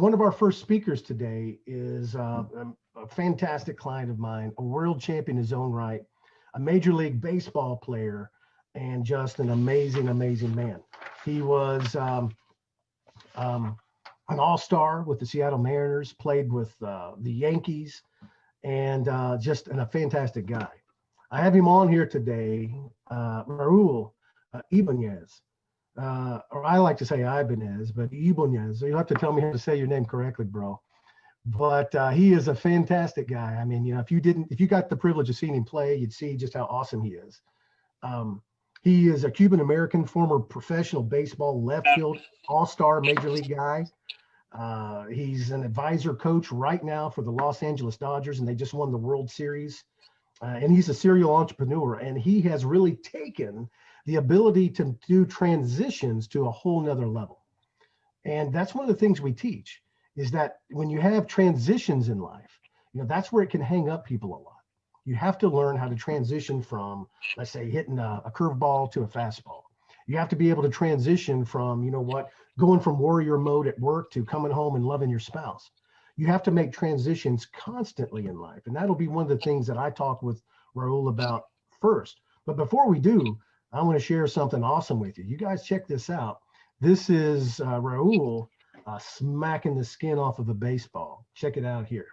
one of our first speakers today is a fantastic client of mine, a world champion in his own right, a Major League Baseball player, and just an amazing, amazing man. He was an all-star with the Seattle Mariners, played with the Yankees, and just a fantastic guy. I have him on here today, Raul Ibanez. Or I like to say Ibanez, but Ibanez. So you'll have to tell me how to say your name correctly, bro. But he is a fantastic guy. I mean, you know, if you got the privilege of seeing him play, you'd see just how awesome he is. He is a Cuban American, former professional baseball left field all-star major league guy. He's an advisor coach right now for the Los Angeles Dodgers, and they just won the World Series. And he's a serial entrepreneur, and he has really taken the ability to do transitions to a whole nother level. And that's one of the things we teach, is that when you have transitions in life, you know, that's where it can hang up people a lot. You have to learn how to transition from, let's say, hitting a curveball to a fastball. You have to be able to transition from, you know what, going from warrior mode at work to coming home and loving your spouse. You have to make transitions constantly in life. And that'll be one of the things that I talk with Raul about first. But before we do, I want to share something awesome with you. You guys check this out. This is Raul smacking the skin off of a baseball. Check it out here.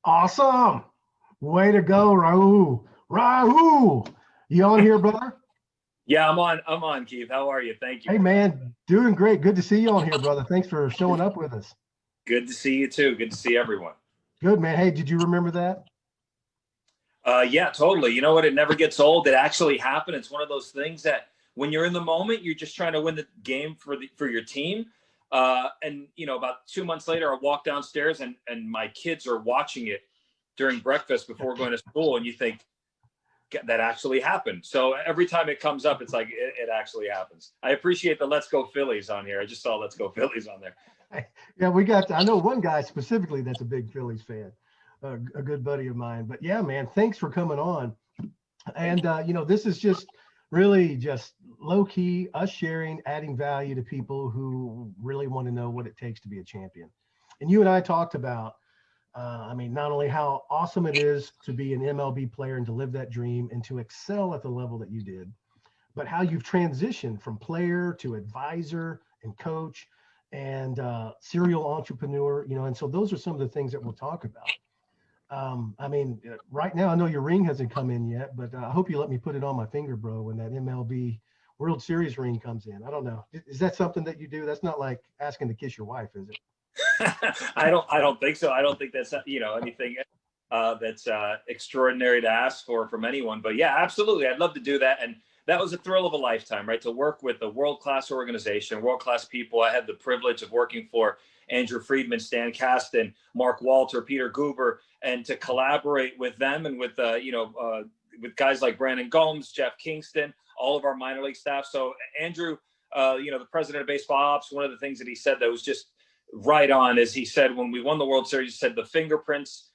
Awesome. Way to go, Raul. Raul, you on here, brother? Yeah, I'm on, Keith. How are you? Thank you. Hey, man, doing great. Good to see you on here, brother. Thanks for showing up with us. Good to see you too. Good to see everyone. Good, man. Hey, did you remember that? Yeah, totally. You know what? It never gets old. It actually happened. It's one of those things that when you're in the moment, you're just trying to win the game for your team. And you know, about 2 months later, I walk downstairs and my kids are watching it during breakfast before going to school, and you think that actually happened. So every time it comes up, it's like it actually happens. I appreciate the "Let's Go Phillies" on here. I just saw "Let's Go Phillies" on there. Yeah, I know one guy specifically that's a big Phillies fan, a good buddy of mine. But yeah, man, thanks for coming on. And you know, this is just really just low key, us sharing, adding value to people who really want to know what it takes to be a champion. And you and I talked about, I mean, not only how awesome it is to be an MLB player and to live that dream and to excel at the level that you did, but how you've transitioned from player to advisor and coach and serial entrepreneur, you know, and so those are some of the things that we'll talk about. I mean, right now, I know your ring hasn't come in yet, but I hope you let me put it on my finger, bro, when that MLB World Series ring comes in. I don't know. Is that something that you do? That's not like asking to kiss your wife, is it? I don't think so. I don't think that's, you know, anything that's extraordinary to ask for from anyone. But yeah, absolutely. I'd love to do that. And that was a thrill of a lifetime, right? To work with a world-class organization, world-class people. I had the privilege of working for Andrew Friedman, Stan Kasten, Mark Walter, Peter Guber, and to collaborate with them and with, with guys like Brandon Gomes, Jeff Kingston, all of our minor league staff. So Andrew, the president of baseball ops, one of the things that he said that was just right on is he said, when we won the World Series, he said the fingerprints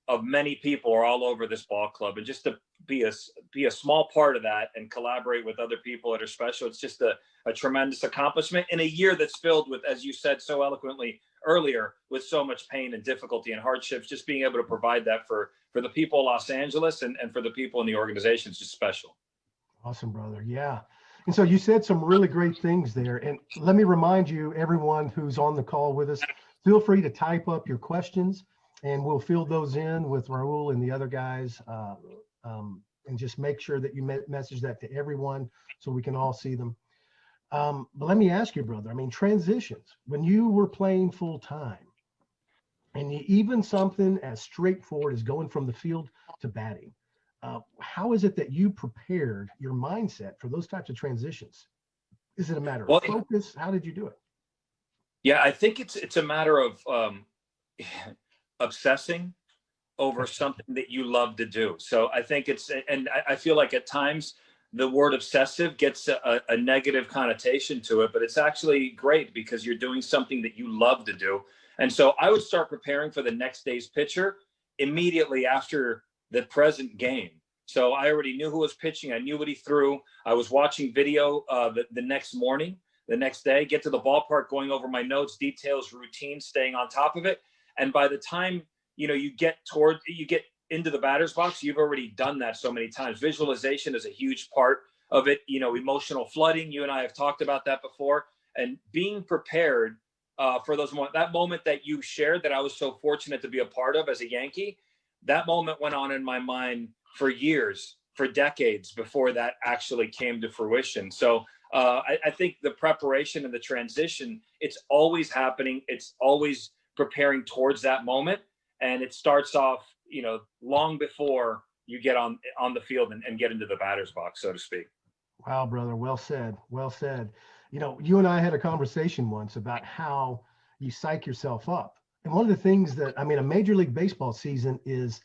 of many people are all over this ball club, and just to be a small part of that and collaborate with other people that are special, it's just a tremendous accomplishment in a year that's filled with, as you said so eloquently earlier, with so much pain and difficulty and hardships. Just being able to provide that for the people of Los Angeles and for the people in the organization is just special. Awesome, brother. Yeah. And so you said some really great things there. And let me remind you, everyone who's on the call with us, feel free to type up your questions and we'll fill those in with Raul and the other guys. And just make sure that you message that to everyone so we can all see them. But let me ask you, brother, I mean, transitions, when you were playing full time, and even something as straightforward as going from the field to batting, how is it that you prepared your mindset for those types of transitions? Is it a matter of focus? How did you do it? Yeah, I think it's a matter of obsessing over something that you love to do. So I think I feel like at times the word obsessive gets a negative connotation to it, but it's actually great because you're doing something that you love to do. And so I would start preparing for the next day's pitcher immediately after the present game. So I already knew who was pitching. I knew what he threw. I was watching video the next morning, the next day, get to the ballpark, going over my notes, details, routine, staying on top of it. And by the time, you get into the batter's box, you've already done that so many times. Visualization is a huge part of it. Emotional flooding. You and I have talked about that before, and being prepared for those moments. That moment that you shared that I was so fortunate to be a part of as a Yankee, that moment went on in my mind for years, for decades before that actually came to fruition. So I think the preparation and the transition, it's always happening. It's always preparing towards that moment. And it starts off, long before you get on the field and get into the batter's box, so to speak. Wow, brother. Well said. Well said. You and I had a conversation once about how you psych yourself up. And one of the things that, a Major League Baseball season is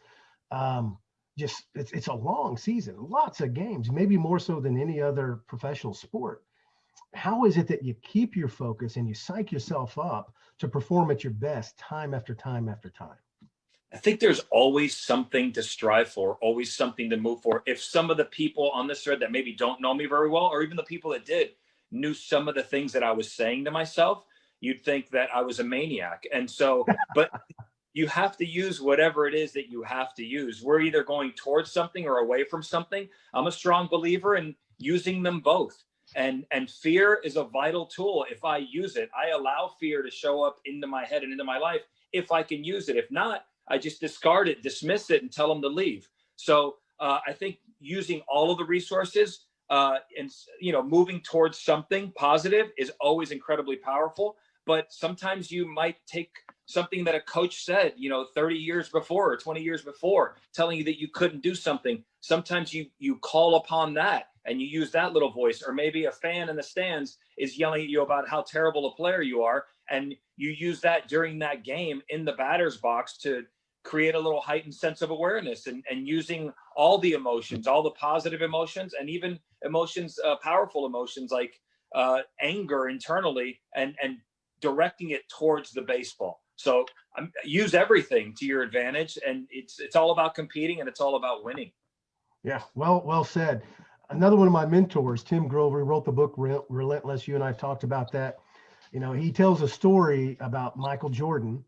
it's a long season, lots of games, maybe more so than any other professional sport. How is it that you keep your focus and you psych yourself up to perform at your best time after time after time? I think there's always something to strive for, always something to move for. If some of the people on this thread that maybe don't know me very well, or even the people that did, knew some of the things that I was saying to myself, you'd think that I was a maniac. And so, but you have to use whatever it is that you have to use. We're either going towards something or away from something. I'm a strong believer in using them both. And fear is a vital tool. If I use it, I allow fear to show up into my head and into my life if I can use it. If not, I just discard it, dismiss it, and tell them to leave. So I think using all of the resources and moving towards something positive is always incredibly powerful. But sometimes you might take something that a coach said, 30 years before or 20 years before, telling you that you couldn't do something. Sometimes you call upon that and you use that little voice, or maybe a fan in the stands is yelling at you about how terrible a player you are. And you use that during that game in the batter's box to create a little heightened sense of awareness, and using all the emotions, all the positive emotions, and even emotions, powerful emotions like anger internally, and directing it towards the baseball. So use everything to your advantage, and it's all about competing, and it's all about winning. Yeah, well said. Another one of my mentors, Tim Grover, wrote the book Relentless. You and I talked about that. He tells a story about Michael Jordan.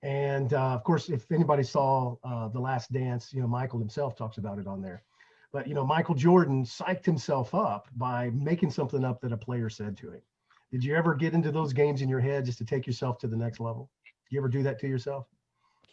And of course, if anybody saw The Last Dance, Michael himself talks about it on there. But, Michael Jordan psyched himself up by making something up that a player said to him. Did you ever get into those games in your head just to take yourself to the next level? Do you ever do that to yourself?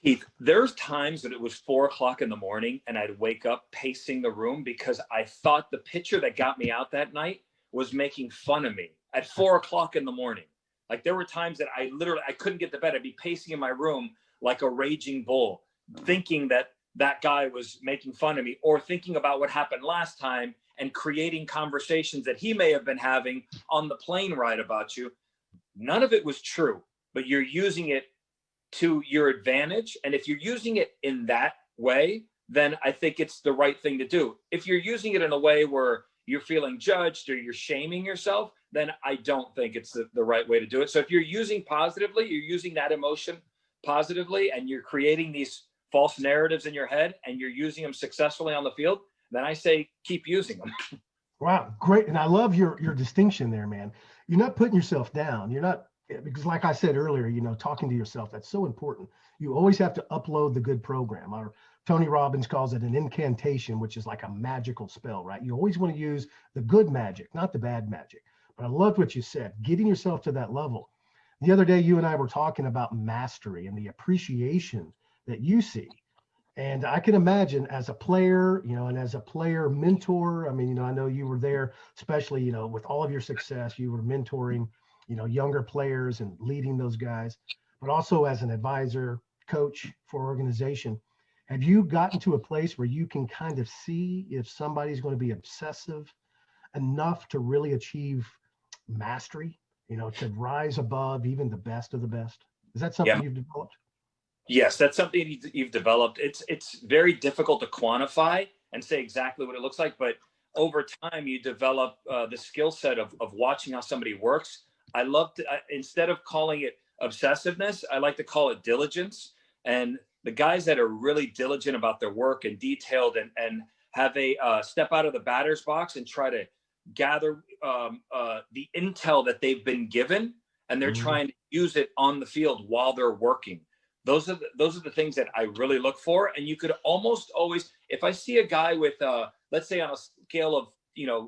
Keith, there's times that it was 4:00 in the morning and I'd wake up pacing the room because I thought the pitcher that got me out that night was making fun of me at 4:00 in the morning. Like, there were times that I couldn't get to bed. I'd be pacing in my room like a raging bull, thinking that guy was making fun of me, or thinking about what happened last time and creating conversations that he may have been having on the plane ride about you. None of it was true, but you're using it to your advantage. And if you're using it in that way, then I think it's the right thing to do. If you're using it in a way where you're feeling judged or you're shaming yourself, then I don't think it's the right way to do it. So if you're using positively, you're using that emotion positively, and you're creating these false narratives in your head and you're using them successfully on the field, then I say keep using them. Wow, great. And I love your distinction there, man. You're not putting yourself down. You're not, because like I said earlier, talking to yourself, that's so important. You always have to upload the good program. Or Tony Robbins calls it an incantation, which is like a magical spell, right? You always want to use the good magic, not the bad magic. But I loved what you said, getting yourself to that level. The other day, you and I were talking about mastery and the appreciation that you see. And I can imagine as a player, and as a player mentor, I know you were there, especially, with all of your success, you were mentoring, younger players and leading those guys, but also as an advisor, coach for organization. Have you gotten to a place where you can kind of see if somebody's going to be obsessive enough to really achieve mastery, to rise above even the best of the best? Is that something you've developed? Yes, that's something you've developed. It's very difficult to quantify and say exactly what it looks like, but over time you develop the skill set of watching how somebody works. I love to, instead of calling it obsessiveness, I like to call it diligence. And the guys that are really diligent about their work and detailed and have a step out of the batter's box and try to gather the intel that they've been given, and they're trying to use it on the field while they're working. Those are the things that I really look for. And you could almost always, if I see a guy with let's say on a scale of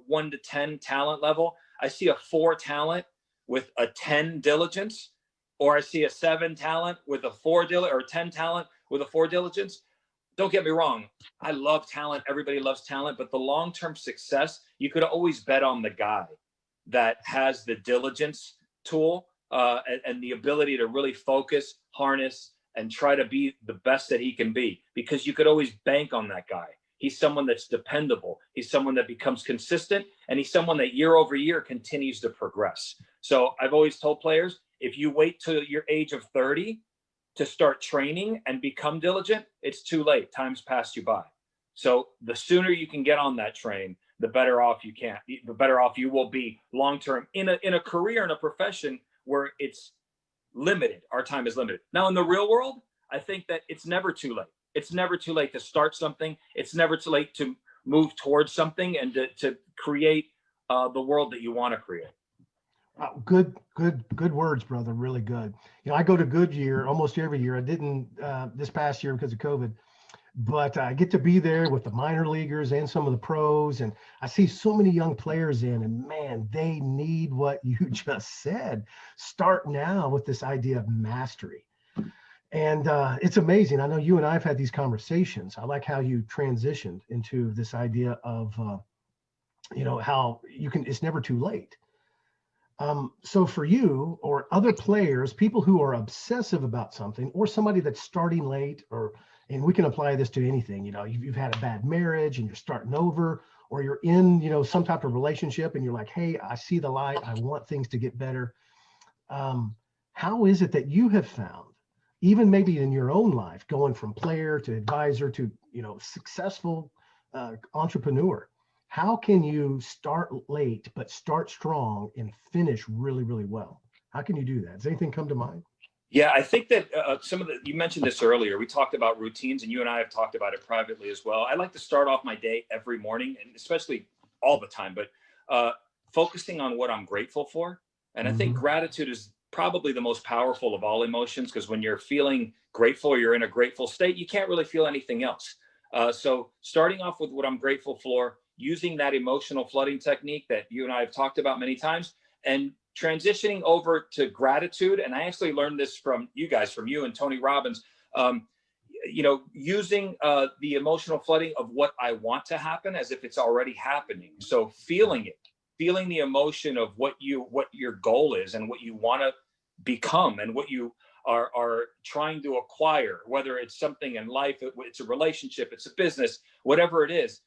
1 to 10 talent level, I see a 4 talent with a 10 diligence, or I see a 7 talent with a 4 or 10 talent with a 4 diligence. Don't get me wrong, I love talent. Everybody loves talent, but the long-term success, you could always bet on the guy that has the diligence tool and the ability to really focus, harness, and try to be the best that he can be, because you could always bank on that guy. He's someone that's dependable. He's someone that becomes consistent, and he's someone that year over year continues to progress. So I've always told players, if you wait till your age of 30 to start training and become diligent, it's too late. Time's passed you by. So the sooner you can get on that train, the better off you will be long-term in a career, in a profession where it's limited. Our time is limited. Now in the real world, I think that it's never too late. It's never too late to start something. It's never too late to move towards something and to create the world that you want to create. Good words, brother. Really good. I go to Goodyear almost every year. I didn't this past year because of COVID, but I get to be there with the minor leaguers and some of the pros, and I see so many young players in, and man, they need what you just said. Start now with this idea of mastery. And it's amazing. I know you and I have had these conversations. I like how you transitioned into this idea of, how you can, it's never too late. So for you or other players, people who are obsessive about something, or somebody that's starting late, and we can apply this to anything, you've had a bad marriage and you're starting over, or you're in, some type of relationship and you're like, hey, I see the light. I want things to get better. How is it that you have found, even maybe in your own life, going from player to advisor to, successful entrepreneur, how can you start late, but start strong and finish really, really well? How can you do that? Does anything come to mind? Yeah, I think that you mentioned this earlier. We talked about routines, and you and I have talked about it privately as well. I like to start off my day every morning, and especially all the time, but focusing on what I'm grateful for. And I think gratitude is probably the most powerful of all emotions, because when you're feeling grateful, you're in a grateful state, you can't really feel anything else. So starting off with what I'm grateful for, using that emotional flooding technique that you and I have talked about many times, and transitioning over to gratitude. And I actually learned this from you guys, from you and Tony Robbins, using the emotional flooding of what I want to happen as if it's already happening. So feeling the emotion of what your goal is and what you want to become and what you are trying to acquire, whether it's something in life, it's a relationship, it's a business, whatever it is,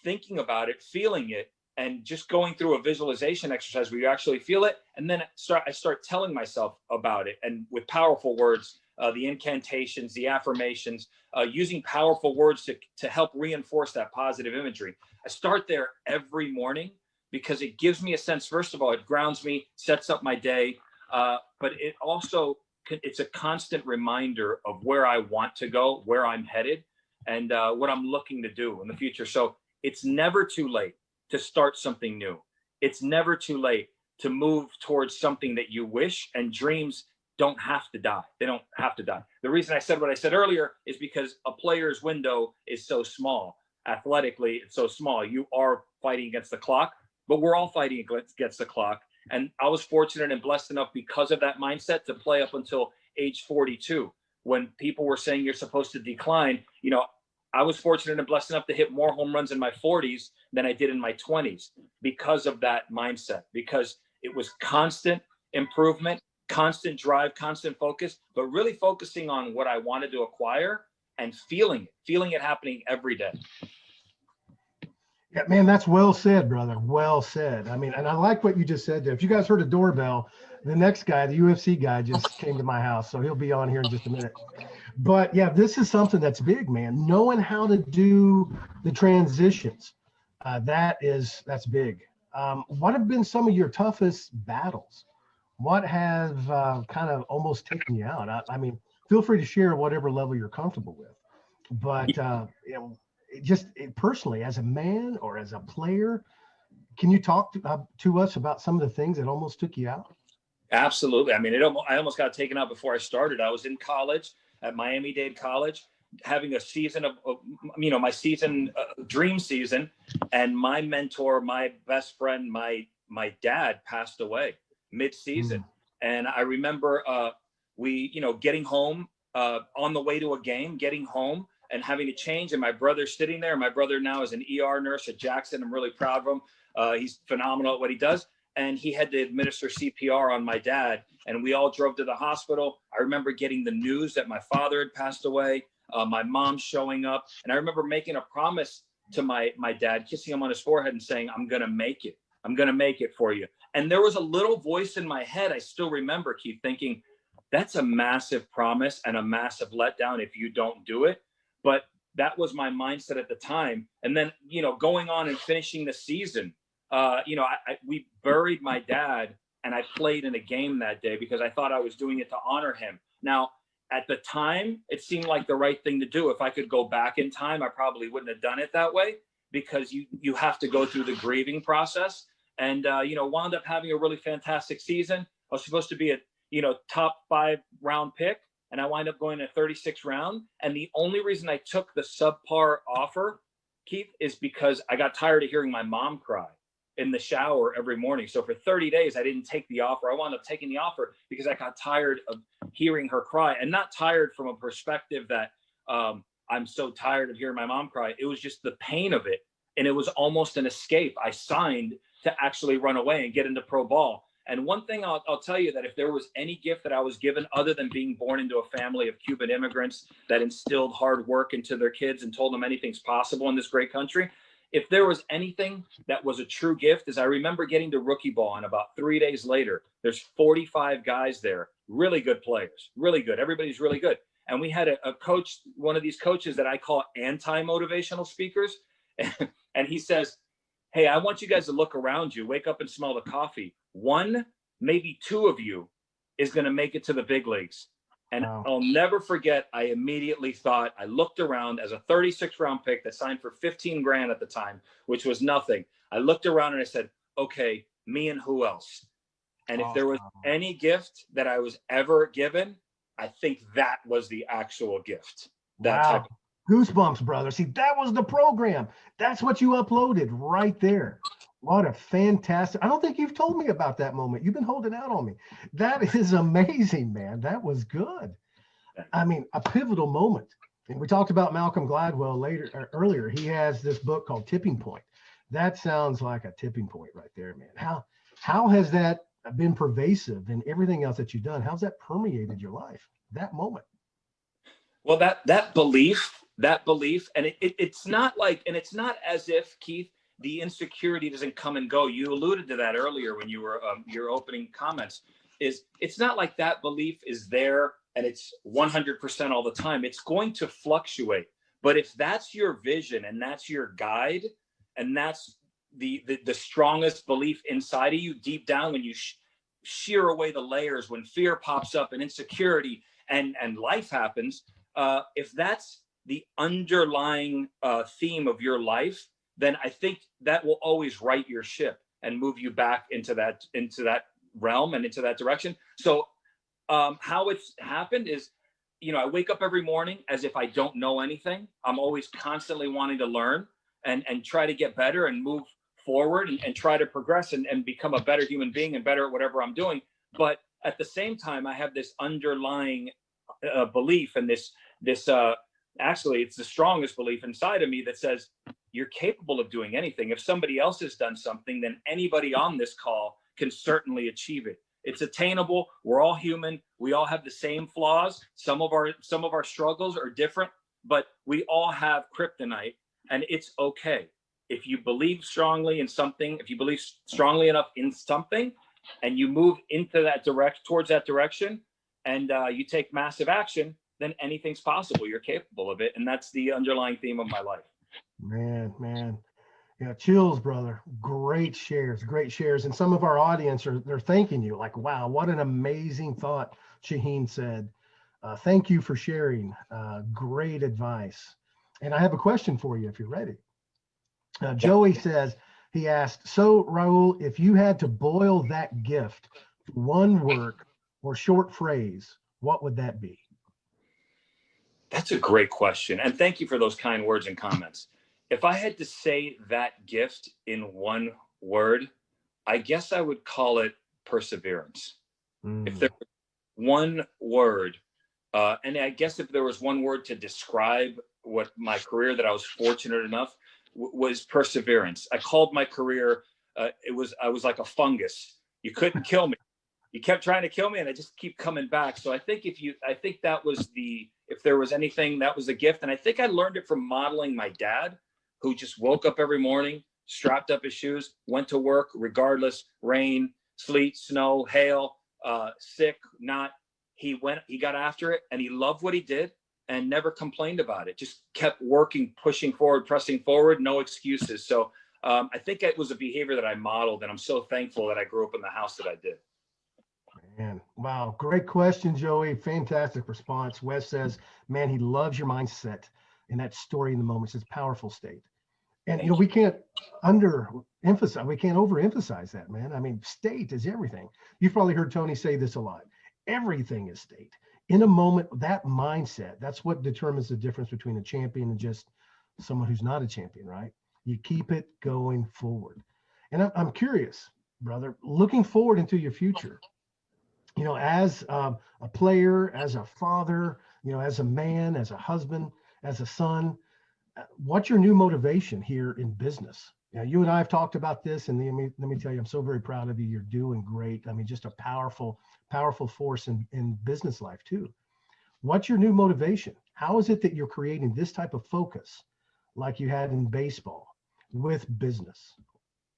thinking about it, feeling it, and just going through a visualization exercise where you actually feel it. And then I start telling myself about it, and with powerful words, the incantations, the affirmations, using powerful words to help reinforce that positive imagery. I start there every morning because it gives me a sense, first of all, it grounds me, sets up my day, but it also, it's a constant reminder of where I want to go, where I'm headed, and what I'm looking to do in the future. So it's never too late to start something new. It's never too late to move towards something that you wish, and dreams don't have to die. They don't have to die. The reason I said what I said earlier is because a player's window is so small. Athletically, it's so small. You are fighting against the clock, but we're all fighting against the clock. And I was fortunate and blessed enough because of that mindset to play up until age 42. When people were saying you're supposed to decline, I was fortunate and blessed enough to hit more home runs in my 40s than I did in my 20s because of that mindset, because it was constant improvement, constant drive, constant focus, but really focusing on what I wanted to acquire and feeling it happening every day. Yeah, man, that's well said, brother. Well said. I mean, and I like what you just said there. If you guys heard a doorbell, the next guy, the UFC guy, just came to my house, so he'll be on here in just a minute. But yeah, this is something that's big, man. Knowing how to do the transitions, that's big. What have been some of your toughest battles? What have kind of almost taken you out? I mean, feel free to share whatever level you're comfortable with. But personally, as a man or as a player, can you talk to us about some of the things that almost took you out? Absolutely. I mean, I almost got taken out before I started. I was in college at Miami-Dade College, having a season my season, dream season, and my mentor, my best friend, my dad passed away mid-season. And I remember getting home on the way to a game, getting home and having to change, and my brother sitting there. My brother now is an ER nurse at Jackson. I'm really proud of him. He's phenomenal at what he does. And he had to administer CPR on my dad. And we all drove to the hospital. I remember getting the news that my father had passed away, my mom showing up. And I remember making a promise to my dad, kissing him on his forehead and saying, I'm going to make it. I'm going to make it for you. And there was a little voice in my head, I still remember, Keith, thinking, that's a massive promise and a massive letdown if you don't do it. But that was my mindset at the time. And then, going on and finishing the season, we buried my dad, and I played in a game that day because I thought I was doing it to honor him. Now, at the time, it seemed like the right thing to do. If I could go back in time, I probably wouldn't have done it that way, because you have to go through the grieving process. And, wound up having a really fantastic season. I was supposed to be a, top 5 round pick, and I wind up going to 36th round. And the only reason I took the subpar offer, Keith, is because I got tired of hearing my mom cry in the shower every morning. So for 30 days, I didn't take the offer. I wound up taking the offer because I got tired of hearing her cry, and not tired from a perspective that I'm so tired of hearing my mom cry. It was just the pain of it. And it was almost an escape. I signed to actually run away and get into pro ball. And one thing I'll tell you, that if there was any gift that I was given, other than being born into a family of Cuban immigrants that instilled hard work into their kids and told them anything's possible in this great country, if there was anything that was a true gift, is I remember getting to rookie ball, and about 3 days later, there's 45 guys there, really good players, really good. Everybody's really good. And we had a coach, one of these coaches that I call anti-motivational speakers. And he says, hey, I want you guys to look around you, wake up and smell the coffee. 1, maybe 2 of you is going to make it to the big leagues. And wow. I'll never forget, I immediately thought, I looked around as a 36th round pick that signed for 15 grand at the time, which was nothing. I looked around and I said, okay, me and who else? And if there was any gift that I was ever given, I think that was the actual gift. That wow. Goosebumps, brother. See, that was the program. That's what you uploaded right there. What a fantastic. I don't think you've told me about that moment. You've been holding out on me. That is amazing, man. That was good. I mean, a pivotal moment. And we talked about Malcolm Gladwell earlier. He has this book called Tipping Point. That sounds like a tipping point right there, man. How has that been pervasive in everything else that you've done? How's that permeated your life? That moment. Well, that belief, and it's not like, and it's not as if, Keith, the insecurity doesn't come and go. You alluded to that earlier when you were your opening comments. It's not like that belief is there and it's 100% all the time. It's going to fluctuate. But if that's your vision and that's your guide, and that's the strongest belief inside of you, deep down, when you shear away the layers, when fear pops up and insecurity and life happens, if that's the underlying theme of your life, then I think that will always right your ship and move you back into that realm and into that direction. So how it's happened is, I wake up every morning as if I don't know anything. I'm always constantly wanting to learn and try to get better and move forward and try to progress and become a better human being and better at whatever I'm doing. But at the same time, I have this underlying belief, and this actually, it's the strongest belief inside of me that says, you're capable of doing anything. If somebody else has done something, then anybody on this call can certainly achieve it. It's attainable. We're all human. We all have the same flaws. Some of our struggles are different, but we all have kryptonite, and it's okay. If you believe strongly in something, if you believe strongly enough in something, and you move into that towards that direction, and you take massive action, then anything's possible. You're capable of it. And that's the underlying theme of my life. Man. Yeah, chills, brother. Great shares. And some of our audience they're thanking you, like, wow, what an amazing thought. Shaheen said, thank you for sharing. Great advice. And I have a question for you if you're ready. Joey says, he asked, so Raul, if you had to boil that gift to one word or short phrase, what would that be? That's a great question. And thank you for those kind words and comments. If I had to say that gift in one word, I guess I would call it perseverance. If there was one word, and I guess if there was one word to describe what my career that I was fortunate enough was perseverance. I called my career, I was like a fungus. You couldn't kill me. You kept trying to kill me and I just keep coming back. So I think that was if there was anything, that was a gift. And I think I learned it from modeling my dad, who just woke up every morning, strapped up his shoes, went to work, regardless, rain, sleet, snow, hail, sick, not, he got after it and he loved what he did and never complained about it. Just kept working, pushing forward, pressing forward, no excuses. So I think it was a behavior that I modeled and I'm so thankful that I grew up in the house that I did. Man, wow, great question, Joey. Fantastic response. Wes says, man, he loves your mindset and that story in the moment. It's a powerful state. And, we can't overemphasize that, man. I mean, state is everything. You've probably heard Tony say this a lot. Everything is state. In a moment, that mindset, that's what determines the difference between a champion and just someone who's not a champion, right? You keep it going forward. And I'm curious, brother, looking forward into your future, as a player, as a father, as a man, as a husband, as a son, what's your new motivation here in business? You and I have talked about this, and let me tell you, I'm so very proud of you. You're doing great. I mean, just a powerful force in business life too. What's your new motivation? How is it that you're creating this type of focus like you had in baseball with business?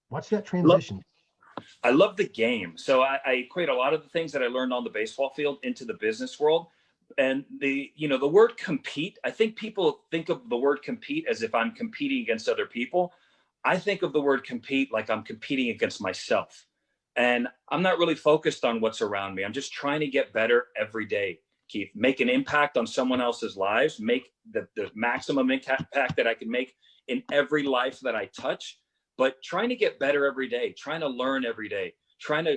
What's that transition? I love the game. So I equate a lot of the things that I learned on the baseball field into the business world. And the word compete, I think people think of the word compete as if I'm competing against other people. I think of the word compete like I'm competing against myself. And I'm not really focused on what's around me. I'm just trying to get better every day, Keith. Make an impact on someone else's lives, make the maximum impact that I can make in every life that I touch. But trying to get better every day, trying to learn every day, trying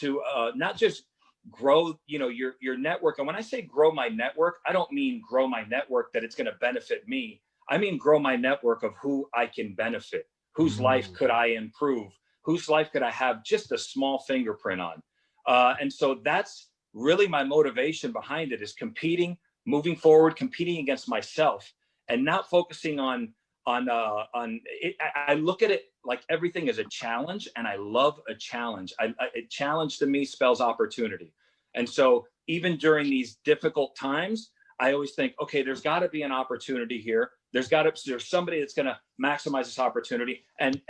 to not just grow, your network. And when I say grow my network, I don't mean grow my network that it's going to benefit me. I mean, grow my network of who I can benefit, whose life could I improve, whose life could I have just a small fingerprint on. And so that's really my motivation behind it, is competing, moving forward, competing against myself and not focusing on it. I look at it like everything is a challenge, and I love a challenge. A challenge to me spells opportunity. And so even during these difficult times, I always think, okay, there's got to be an opportunity here. There's somebody that's going to maximize this opportunity. And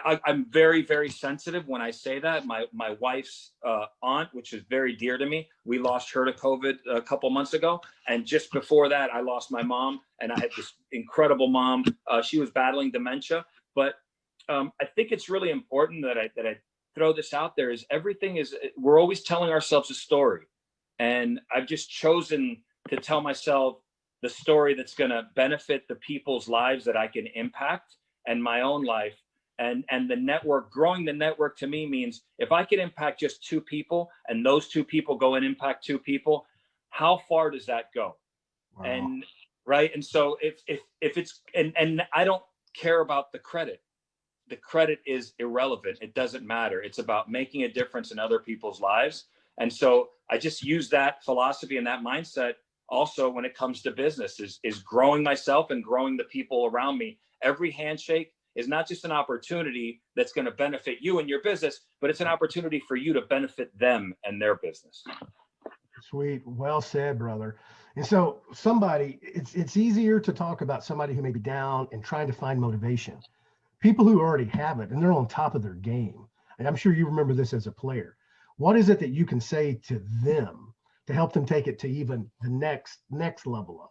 I'm very, very sensitive when I say that. My wife's aunt, which is very dear to me, we lost her to COVID a couple months ago. And just before that, I lost my mom, and I had this incredible mom. She was battling dementia. But I think it's really important that I throw this out there, is we're always telling ourselves a story. And I've just chosen to tell myself the story that's going to benefit the people's lives that I can impact, and my own life. And the network, growing the network to me means if I can impact just 2 people and those 2 people go and impact 2 people, how far does that go? Wow. And right. And so if it's, and I don't care about the credit. The credit is irrelevant. It doesn't matter. It's about making a difference in other people's lives. And so I just use that philosophy and that mindset also when it comes to business, is growing myself and growing the people around me. Every handshake is not just an opportunity that's going to benefit you and your business, but it's an opportunity for you to benefit them and their business. Sweet. Well said, brother. And so it's easier to talk about somebody who may be down and trying to find motivation. People who already have it and they're on top of their game. And I'm sure you remember this as a player. What is it that you can say to them to help them take it to even the next level up?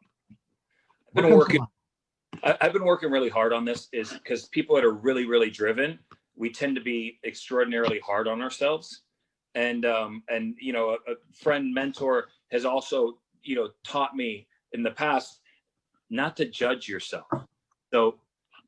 I've been working really hard on this, is because people that are really, really driven, we tend to be extraordinarily hard on ourselves. And a friend, mentor has also, taught me in the past, not to judge yourself. So,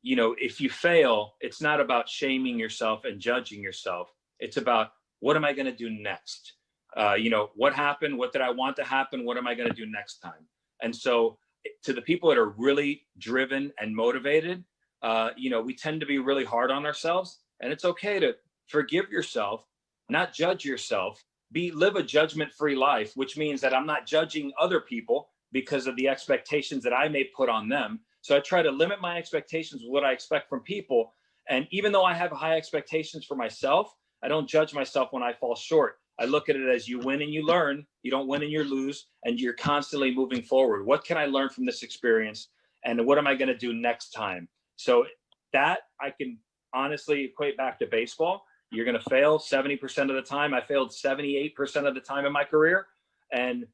if you fail, it's not about shaming yourself and judging yourself. It's about, what am I going to do next? What happened? What did I want to happen? What am I going to do next time? And so to the people that are really driven and motivated, we tend to be really hard on ourselves, and it's okay to forgive yourself, not judge yourself, live a judgment-free life, which means that I'm not judging other people because of the expectations that I may put on them. So I try to limit my expectations with what I expect from people. And even though I have high expectations for myself, I don't judge myself when I fall short. I look at it as you win and you learn. You don't win and you lose, and you're constantly moving forward. What can I learn from this experience? And what am I going to do next time? So that I can honestly equate back to baseball. You're going to fail 70% of the time. I failed 78% of the time in my career. And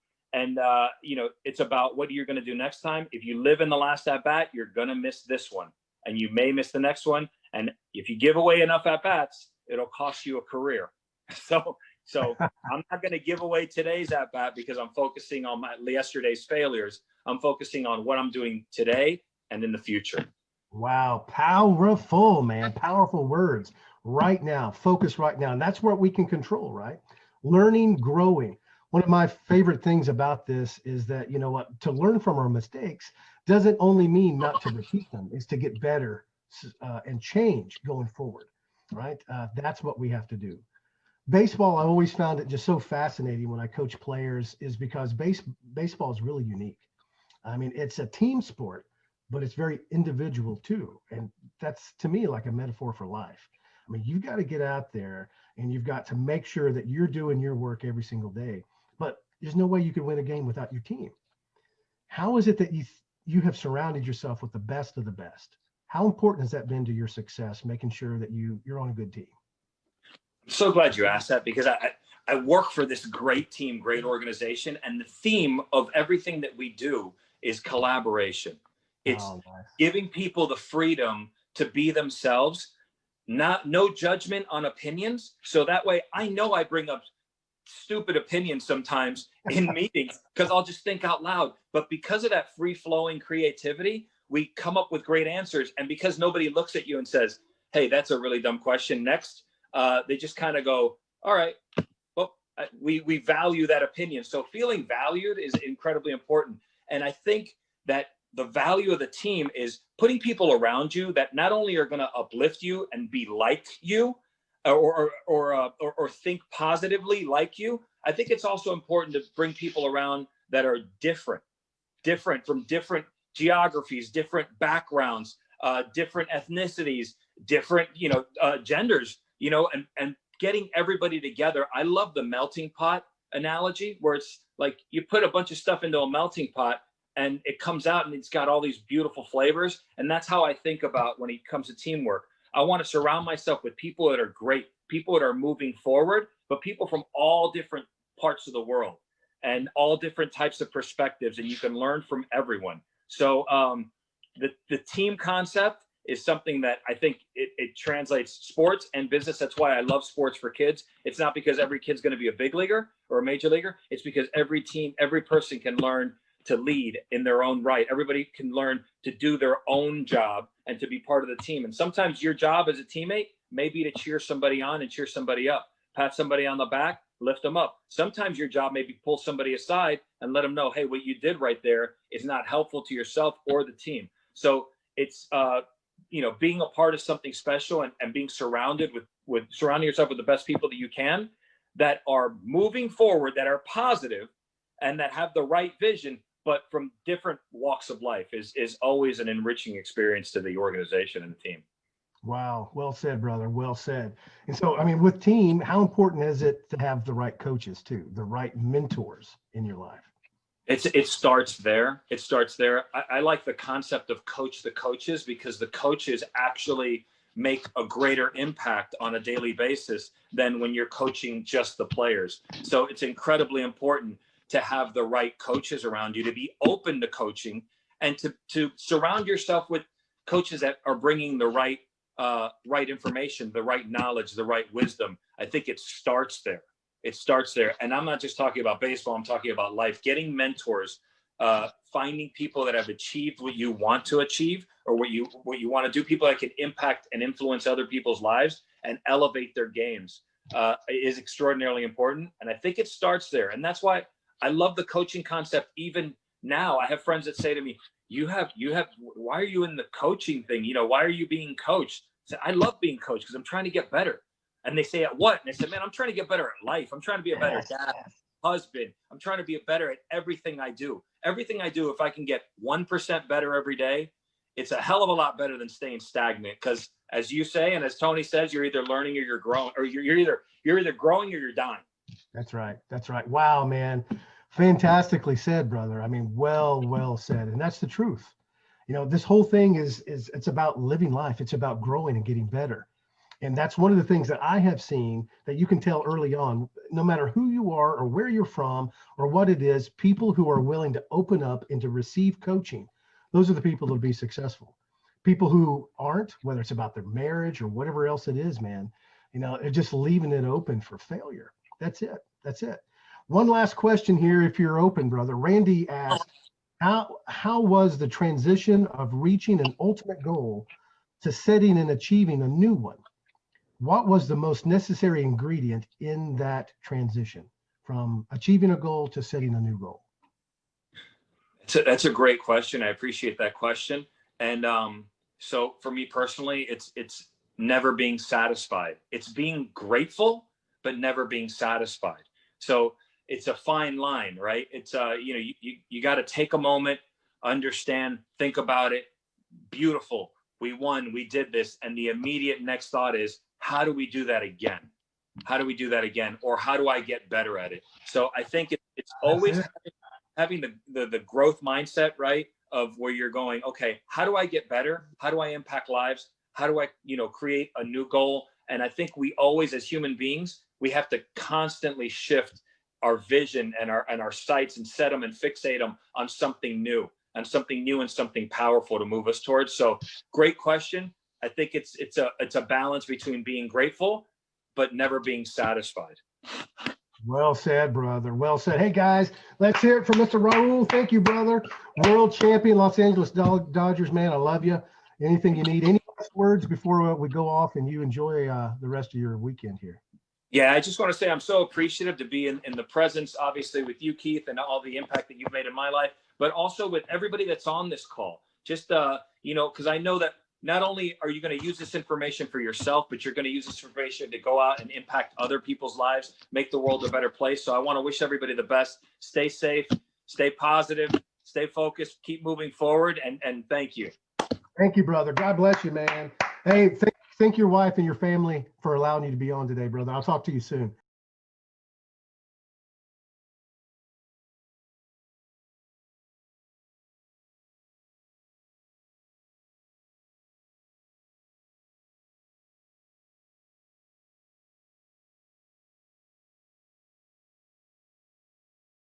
it's about what you're going to do next time. If you live in the last at bat, you're going to miss this one, and you may miss the next one. And if you give away enough at bats, it'll cost you a career. So I'm not going to give away today's at bat because I'm focusing on yesterday's failures. I'm focusing on what I'm doing today and in the future. Wow. Powerful, man. Powerful words. Right now. Focus right now. And that's what we can control, right? Learning, growing. One of my favorite things about this is that, to learn from our mistakes doesn't only mean not to repeat them, is to get better and change going forward, right? That's what we have to do. Baseball, I always found it just so fascinating when I coach players, is because baseball is really unique. I mean, it's a team sport, but it's very individual too. And that's, to me, like a metaphor for life. I mean, you've got to get out there and you've got to make sure that you're doing your work every single day. But there's no way you can win a game without your team. How is it that you have surrounded yourself with the best of the best? How important has that been to your success, making sure that you're on a good team? I'm so glad you asked that, because I work for this great team, great organization, and the theme of everything that we do is collaboration. It's nice. Giving people the freedom to be themselves, no judgment on opinions. So that way, I know I bring up stupid opinions sometimes in meetings because I'll just think out loud. But because of that free-flowing creativity, we come up with great answers. And because nobody looks at you and says, hey, that's a really dumb question, next, they just kind of go, all right, well, we value that opinion. So feeling valued is incredibly important. And I think that the value of the team is putting people around you that not only are going to uplift you and be like you, or think positively like you. I think it's also important to bring people around that are different from different geographies, different backgrounds, different ethnicities, different, genders, and getting everybody together. I love the melting pot analogy, where it's like you put a bunch of stuff into a melting pot and it comes out and it's got all these beautiful flavors. And that's how I think about when it comes to teamwork. I want to surround myself with people that are great, people that are moving forward, but people from all different parts of the world and all different types of perspectives, and you can learn from everyone. So the team concept is something that I think it translates sports and business. That's why I love sports for kids. It's not because every kid's going to be a big leaguer or a major leaguer. It's because every person can learn to lead in their own right. Everybody can learn to do their own job and to be part of the team. And sometimes your job as a teammate may be to cheer somebody on and cheer somebody up, pat somebody on the back, lift them up. Sometimes your job may be pull somebody aside and let them know, hey, what you did right there is not helpful to yourself or the team. So it's, being a part of something special and being surrounded with surrounding yourself with the best people that you can, that are moving forward, that are positive, and that have the right vision, but from different walks of life is always an enriching experience to the organization and the team. Wow. Well said, brother. Well said. And so, I mean, with team, how important is it to have the right coaches too, the right mentors in your life? It starts there. It starts there. I like the concept of coach the coaches, because the coaches actually make a greater impact on a daily basis than when you're coaching just the players. So it's incredibly important to have the right coaches around you, to be open to coaching, and to surround yourself with coaches that are bringing the right information, the right knowledge, the right wisdom. I think it starts there. It starts there. And I'm not just talking about baseball. I'm talking about life. Getting mentors finding people that have achieved what you want to achieve, or what you want to do, people that can impact and influence other people's lives and elevate their games, is extraordinarily important. And I think it starts there. And that's why I love the coaching concept. Even now, I have friends that say to me, why are you in the coaching thing? Why are you being coached? I say, I love being coached because I'm trying to get better. And they say, at what? And I said, man, I'm trying to get better at life. I'm trying to be a better dad, husband. I'm trying to be better at everything I do. Everything I do, if I can get 1% better every day, it's a hell of a lot better than staying stagnant. Because as you say, and as Tony says, you're either learning or you're growing, or you're either growing or you're dying. That's right. That's right. Wow, man. Fantastically said, brother. I mean, well said. And that's the truth. This whole thing it's about living life. It's about growing and getting better. And that's one of the things that I have seen that you can tell early on, no matter who you are or where you're from or what it is, people who are willing to open up and to receive coaching, those are the people that'll be successful. People who aren't, whether it's about their marriage or whatever else it is, man, they're just leaving it open for failure. That's it. That's it. One last question here, if you're open, brother. Randy asked, how was the transition of reaching an ultimate goal to setting and achieving a new one? What was the most necessary ingredient in that transition from achieving a goal to setting a new goal? That's a great question. I appreciate that question. And so for me personally, it's never being satisfied. It's being grateful, but never being satisfied. So it's a fine line, right? It's you got to take a moment, understand, think about it. Beautiful. We won. We did this. And the immediate next thought is, how do we do that again? How do we do that again? Or how do I get better at it? So I think it's always having the growth mindset, right? Of where you're going, okay, how do I get better? How do I impact lives? How do I, create a new goal? And I think we always, as human beings, we have to constantly shift our vision and our sights and set them and fixate them on something new and something powerful to move us towards. So great question. I think it's a balance between being grateful, but never being satisfied. Well said, brother. Well said. Hey, guys, let's hear it from Mr. Raul. Thank you, brother. World champion, Los Angeles Dodgers, man. I love you. Anything you need. Any last words before we go off and you enjoy the rest of your weekend here? Yeah, I just want to say I'm so appreciative to be in the presence, obviously, with you, Keith, and all the impact that you've made in my life, but also with everybody that's on this call. Just, because I know that not only are you going to use this information for yourself, but you're going to use this information to go out and impact other people's lives, make the world a better place. So I want to wish everybody the best. Stay safe, stay positive, stay focused, keep moving forward, and thank you. Thank you, brother. God bless you, man. Hey, thank your wife and your family for allowing you to be on today, brother. I'll talk to you soon.